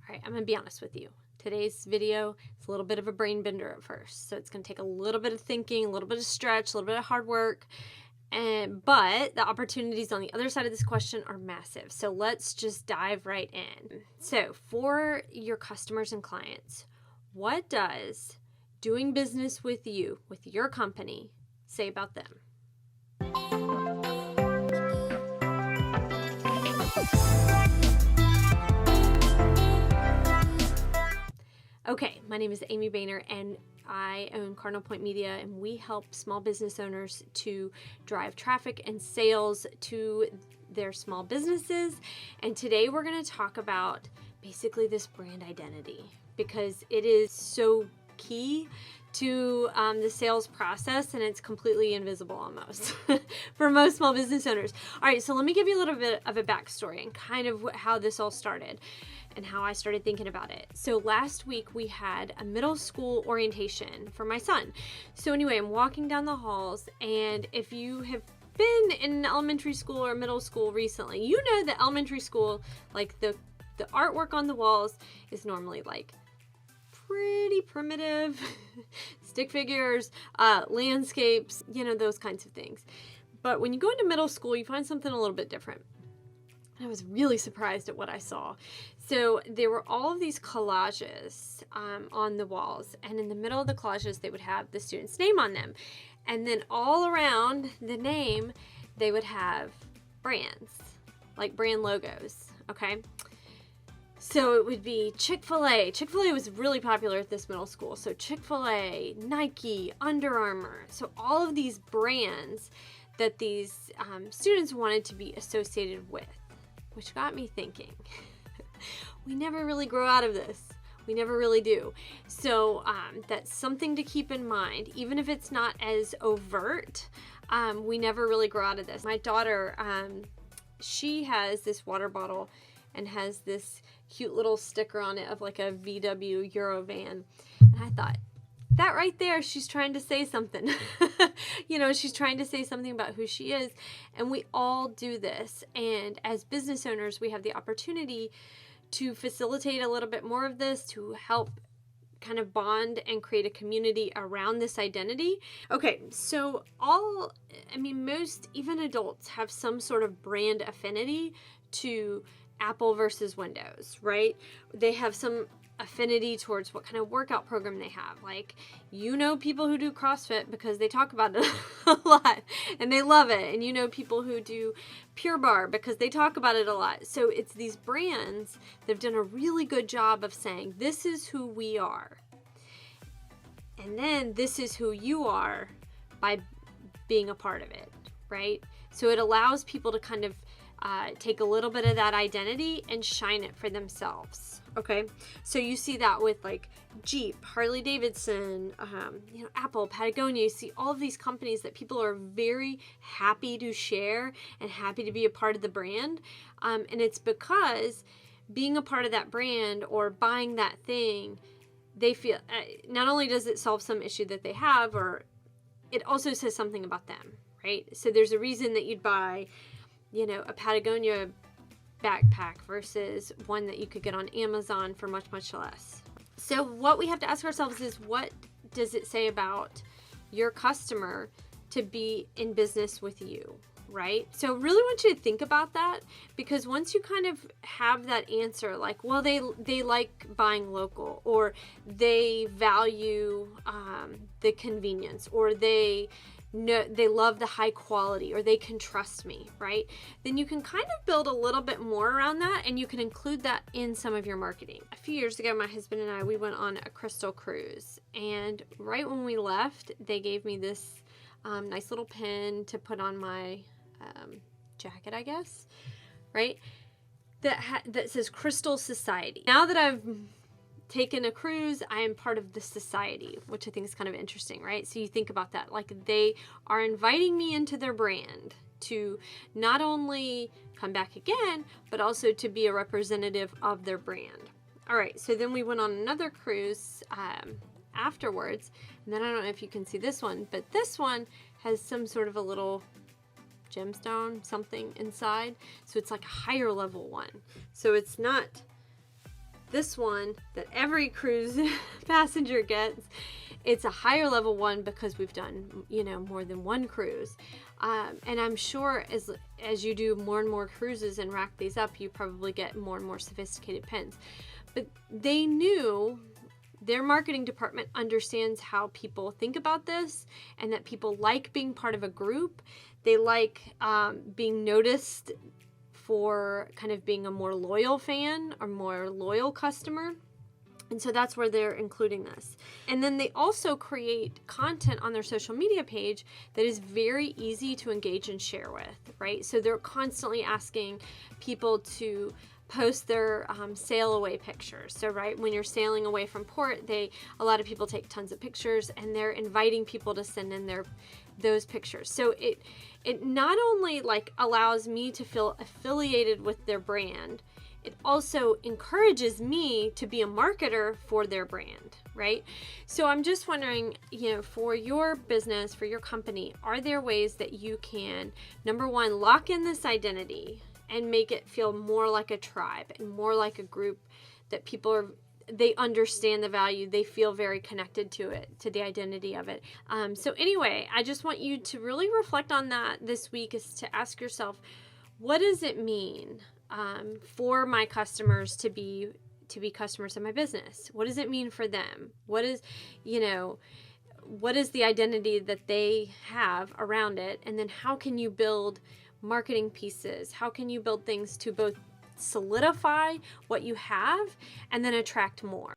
All right, I'm gonna be honest with you. Today's video is a little bit of a brain bender at first. So it's gonna take a little bit of thinking, a little bit of stretch, a little bit of hard work. But the opportunities on the other side of this question are massive. So let's just dive right in. So for your customers and clients, what does doing business with you, with your company, say about them? Okay, my name is Amy Boehner and I own Cardinal Point Media, and we help small business owners to drive traffic and sales to their small businesses. And today we're going to talk about basically this brand identity, because it is so key to the sales process, and it's completely invisible almost for most small business owners. All right, so let me give you a little bit of a backstory and kind of how this all started and how I started thinking about it. So last week we had a middle school orientation for my son. So anyway, I'm walking down the halls, and if you have been in elementary school or middle school recently, you know that elementary school, like the artwork on the walls is normally like pretty primitive, stick figures, landscapes, you know, those kinds of things. But when you go into middle school, you find something a little bit different. I was really surprised at what I saw. So there were all of these collages on the walls, and in the middle of the collages, they would have the student's name on them. And then all around the name, they would have brands, like brand logos, okay? So it would be Chick-fil-A. Chick-fil-A was really popular at this middle school. So Chick-fil-A, Nike, Under Armour. So all of these brands that these students wanted to be associated with, which got me thinking, we never really grow out of this. We never really do. So that's something to keep in mind. Even if it's not as overt, we never really grow out of this. My daughter, she has this water bottle and has this cute little sticker on it of like a VW Eurovan. And I thought, that right there, she's trying to say something. You know, she's trying to say something about who she is. And we all do this. And as business owners, we have the opportunity to facilitate a little bit more of this, to help kind of bond and create a community around this identity. Okay, so most, even adults, have some sort of brand affinity to Apple versus Windows, right? They have some affinity towards what kind of workout program they have. Like, you know, people who do CrossFit because they talk about it a lot and they love it. And you know, people who do Pure Barre because they talk about it a lot. So it's these brands that have done a really good job of saying, this is who we are. And then this is who you are by being a part of it, right? So it allows people to kind of take a little bit of that identity and shine it for themselves. Okay, so you see that with like Jeep, Harley Davidson, Apple, Patagonia. You see all of these companies that people are very happy to share and happy to be a part of the brand. And it's because being a part of that brand or buying that thing, they feel not only does it solve some issue that they have, or it also says something about them, right? So there's a reason that you'd buy, you know, a Patagonia backpack versus one that you could get on Amazon for much, much less. So what we have to ask ourselves is, what does it say about your customer to be in business with you, right? So really want you to think about that, because once you kind of have that answer, like, well, they like buying local, or they value the convenience, or they love the high quality, or they can trust me, right? Then you can kind of build a little bit more around that, and you can include that in some of your marketing. A few years ago, my husband and I, we went on a Crystal cruise, and right when we left, they gave me this nice little pin to put on my jacket, I guess, right? That says Crystal Society. Now that I've taken a cruise, I am part of the society, which I think is kind of interesting, right? So you think about that, like, they are inviting me into their brand to not only come back again, but also to be a representative of their brand. All right, so then we went on another cruise afterwards, and then I don't know if you can see this one, but this one has some sort of a little gemstone, something inside. So it's like a higher level one. So it's not this one that every cruise passenger gets. It's a higher level one because we've done, more than one cruise. And I'm sure as you do more and more cruises and rack these up, you probably get more and more sophisticated pens. But they knew, their marketing department understands how people think about this, and that people like being part of a group. They like being noticed for kind of being a more loyal fan or more loyal customer. And so that's where they're including this. And then they also create content on their social media page that is very easy to engage and share with, right? So they're constantly asking people to post their sail away pictures. So right when you're sailing away from port, a lot of people take tons of pictures, and they're inviting people to send in those pictures. So it not only allows me to feel affiliated with their brand, it also encourages me to be a marketer for their brand, right? So I'm just wondering, for your business, for your company, are there ways that you can, number one, lock in this identity and make it feel more like a tribe and more like a group, that they understand the value, they feel very connected to it, to the identity of it. So anyway, I just want you to really reflect on that this week, is to ask yourself, what does it mean for my customers to be customers of my business? What does it mean for them? What is the identity that they have around it? And then how can you build marketing pieces? How can you build things to both solidify what you have and then attract more?